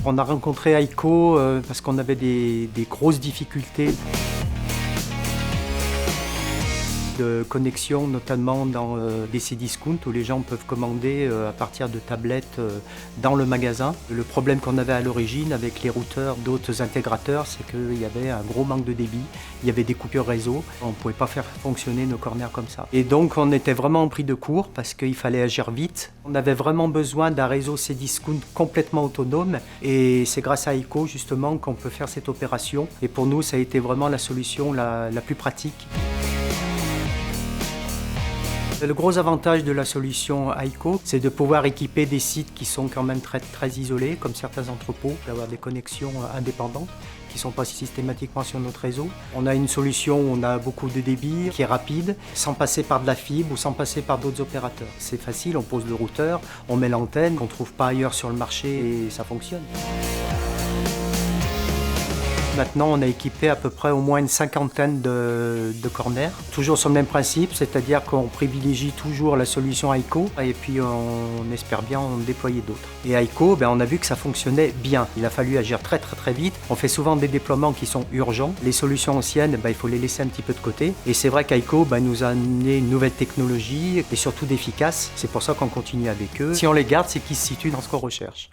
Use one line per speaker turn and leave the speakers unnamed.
On a rencontré Aiko parce qu'on avait des grosses difficultés de connexion, notamment dans des Cdiscount où les gens peuvent commander à partir de tablettes dans le magasin. Le problème qu'on avait à l'origine avec les routeurs d'autres intégrateurs, c'est qu'il y avait un gros manque de débit, il y avait des coupures réseau, on ne pouvait pas faire fonctionner nos corners comme ça. Et donc on était vraiment pris de court parce qu'il fallait agir vite. On avait vraiment besoin d'un réseau Cdiscount complètement autonome et c'est grâce à Aiko justement qu'on peut faire cette opération. Et pour nous, ça a été vraiment la solution la plus pratique. Le gros avantage de la solution Aiko, c'est de pouvoir équiper des sites qui sont quand même très isolés, comme certains entrepôts, d'avoir des connexions indépendantes qui ne sont pas systématiquement sur notre réseau. On a une solution où on a beaucoup de débit, qui est rapide, sans passer par de la fibre ou sans passer par d'autres opérateurs. C'est facile, on pose le routeur, on met l'antenne qu'on ne trouve pas ailleurs sur le marché et ça fonctionne. Maintenant, on a équipé à peu près au moins une cinquantaine de corners, toujours sur le même principe, c'est-à-dire qu'on privilégie toujours la solution Aiko et puis on espère bien en déployer d'autres. Et Aiko, on a vu que ça fonctionnait bien. Il a fallu agir très vite. On fait souvent des déploiements qui sont urgents. Les solutions anciennes, il faut les laisser un petit peu de côté. Et c'est vrai qu'Aiko nous a amené une nouvelle technologie et surtout d'efficace. C'est pour ça qu'on continue avec eux. Si on les garde, c'est qu'ils se situent dans ce qu'on recherche.